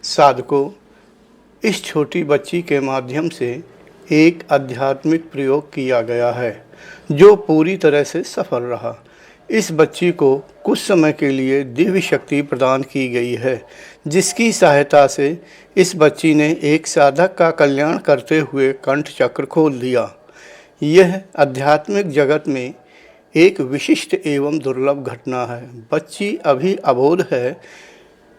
साधकों, इस छोटी बच्ची के माध्यम से एक आध्यात्मिक प्रयोग किया गया है जो पूरी तरह से सफल रहा। इस बच्ची को कुछ समय के लिए दिव्य शक्ति प्रदान की गई है, जिसकी सहायता से इस बच्ची ने एक साधक का कल्याण करते हुए कंठ चक्र खोल दिया। यह आध्यात्मिक जगत में एक विशिष्ट एवं दुर्लभ घटना है। बच्ची अभी अबोध है,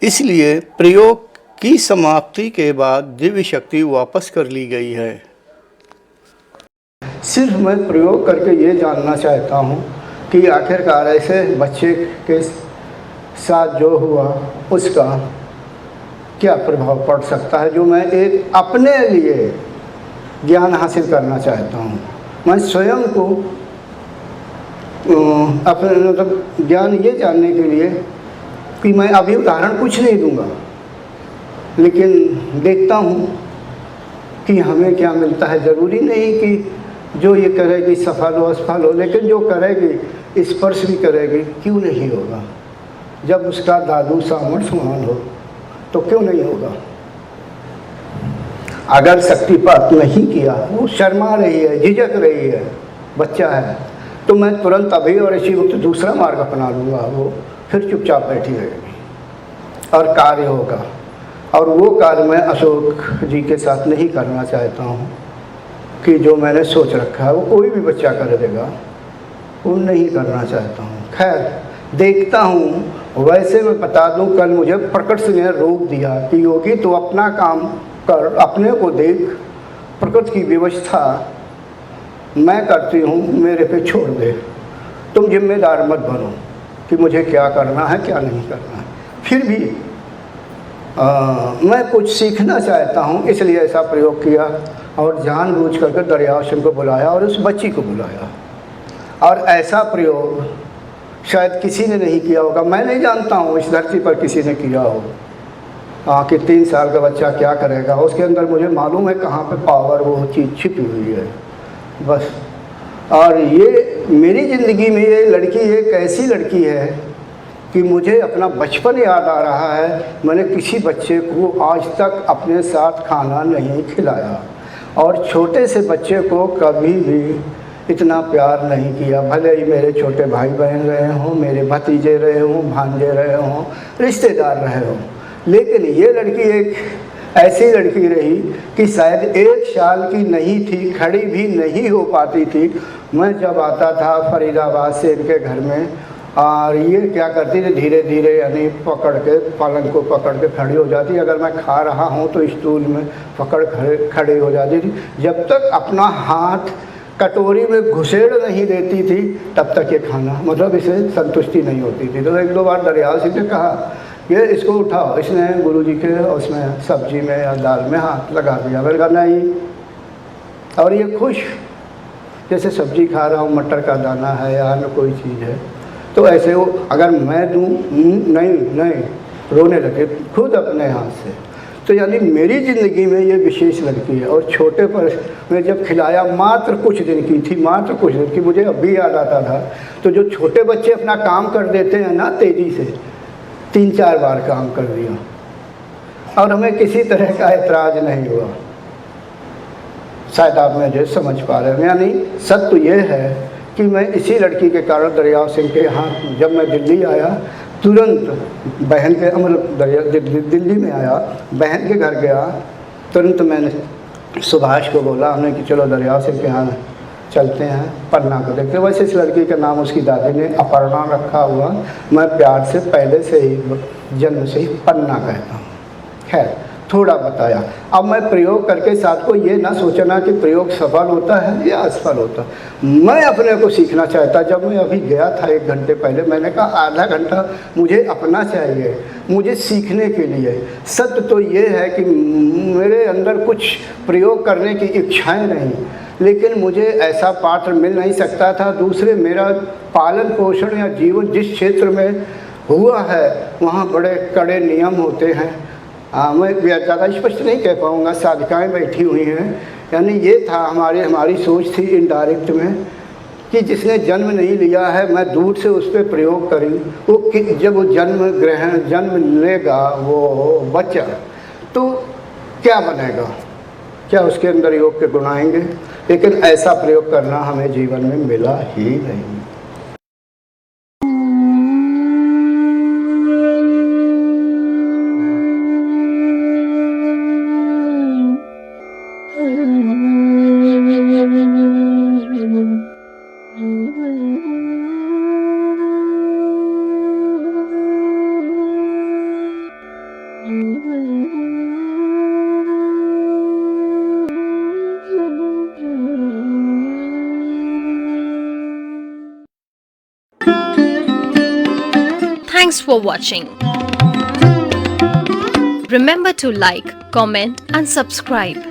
इसलिए प्रयोग की समाप्ति के बाद दिव्य शक्ति वापस कर ली गई है। सिर्फ मैं प्रयोग करके ये जानना चाहता हूँ कि आखिरकार ऐसे बच्चे के साथ जो हुआ उसका क्या प्रभाव पड़ सकता है, जो मैं एक अपने लिए ज्ञान हासिल करना चाहता हूँ। मैं स्वयं को अपने मतलब ज्ञान ये जानने के लिए कि मैं अभी उदाहरण कुछ नहीं दूंगा, लेकिन देखता हूँ कि हमें क्या मिलता है। ज़रूरी नहीं कि जो ये करेगी सफल हो असफल हो, लेकिन जो करेगी स्पर्श भी करेगी, क्यों नहीं होगा। जब उसका दादू सामर्थ्यवान हो तो क्यों नहीं होगा। अगर शक्तिपात नहीं किया, वो शर्मा रही है, झिझक रही है, बच्चा है, तो मैं तुरंत अभी और इसी वक्त दूसरा मार्ग अपना लूँगा। वो फिर चुपचाप बैठी रहेगी और कार्य होगा। और वो कार्य मैं अशोक जी के साथ नहीं करना चाहता हूँ कि जो मैंने सोच रखा है वो कोई भी बच्चा कर देगा, वो नहीं करना चाहता हूँ। खैर देखता हूँ। वैसे मैं बता दूँ, कल मुझे प्रकट सिंह ने रोक दिया कि योगी तो अपना काम कर, अपने को देख, प्रकृति की व्यवस्था मैं करती हूँ, मेरे पे छोड़ दे, तुम जिम्मेदार मत बनो कि मुझे क्या करना है क्या नहीं करना है। फिर भी मैं कुछ सीखना चाहता हूँ, इसलिए ऐसा प्रयोग किया और जानबूझ करके दरियाव सिंह को बुलाया और उस बच्ची को बुलाया। और ऐसा प्रयोग शायद किसी ने नहीं किया होगा, मैं नहीं जानता हूँ इस धरती पर किसी ने किया हो। कि 3 साल का बच्चा क्या करेगा, उसके अंदर मुझे मालूम है कहाँ पे पावर वो चीज़ छिपी हुई है बस। और ये मेरी ज़िंदगी में ये लड़की एक ऐसी लड़की है कि मुझे अपना बचपन याद आ रहा है। मैंने किसी बच्चे को आज तक अपने साथ खाना नहीं खिलाया और छोटे से बच्चे को कभी भी इतना प्यार नहीं किया। भले ही मेरे छोटे भाई बहन रहे हों, मेरे भतीजे रहे हों, भांजे रहे हों, रिश्तेदार रहे हों, लेकिन ये लड़की एक ऐसी लड़की रही कि शायद 1 साल की नहीं थी, खड़ी भी नहीं हो पाती थी। मैं जब आता था फरीदाबाद से इनके घर में, और ये क्या करती थी, धीरे धीरे यानी पकड़ के पलंग को पकड़ के खड़ी हो जाती। अगर मैं खा रहा हूँ तो स्टूल में पकड़ खड़ी हो जाती थी। जब तक अपना हाथ कटोरी में घुसेड़ नहीं देती थी तब तक ये खाना मतलब इसे संतुष्टि नहीं होती थी। तो 1-2 बार दरियाव सिंह ने कहा ये इसको उठाओ। इसने गुरुजी के उसमें सब्जी में या दाल में हाथ लगा दिया। मैंने कहा नहीं, और ये खुश जैसे सब्जी खा रहा हूँ, मटर का दाना है या अन्य कोई चीज़ है, तो ऐसे वो अगर मैं दूँ नहीं रोने लगे खुद अपने हाथ से। तो यानी मेरी ज़िंदगी में ये विशेष लड़की है। और छोटे पर मैं जब खिलाया, मात्र कुछ दिन की थी, मात्र कुछ दिन की, मुझे अभी याद आता था। तो जो छोटे बच्चे अपना काम कर देते हैं ना तेज़ी से, 3-4 बार काम कर दिया और हमें किसी तरह का ऐतराज़ नहीं हुआ। शायद आप मुझे समझ पा रहे हैं। यानी सत्य ये है कि मैं इसी लड़की के कारण दरियाव सिंह के यहाँ जब मैं दिल्ली आया, तुरंत बहन के दिल्ली में आया, बहन के घर गया, तुरंत मैंने सुभाष को बोला हमने कि चलो दरियाव सिंह के यहाँ चलते हैं, पन्ना को देखते। वैसे इस लड़की का नाम उसकी दादी ने अपर्णा रखा हुआ, मैं प्यार से पहले से ही जन्म से ही पन्ना कहता हूँ। खैर थोड़ा बताया। अब मैं प्रयोग करके साथ को ये ना सोचना कि प्रयोग सफल होता है या असफल होता है। मैं अपने को सीखना चाहता। जब मैं अभी गया था 1 घंटे पहले, मैंने कहा आधा घंटा मुझे अपना चाहिए, मुझे सीखने के लिए। सत्य तो ये है कि मेरे अंदर कुछ प्रयोग करने की इच्छाएं नहीं, लेकिन मुझे ऐसा पात्र मिल नहीं सकता था। दूसरे मेरा पालन पोषण या जीवन जिस क्षेत्र में हुआ है वहाँ बड़े कड़े नियम होते हैं हाँ, मैं ज़्यादा स्पष्ट नहीं कह पाऊँगा, साधिकाएँ बैठी हुई हैं। यानी ये था हमारी सोच थी इनडायरेक्ट में कि जिसने जन्म नहीं लिया है मैं दूर से उस पर प्रयोग करूँ, वो जब वो जन्म लेगा वो बच्चा, तो क्या बनेगा, क्या उसके अंदर योग के गुण आएंगे? लेकिन ऐसा प्रयोग करना हमें जीवन में मिला ही नहीं। Thanks for watching. Remember to like, comment and subscribe.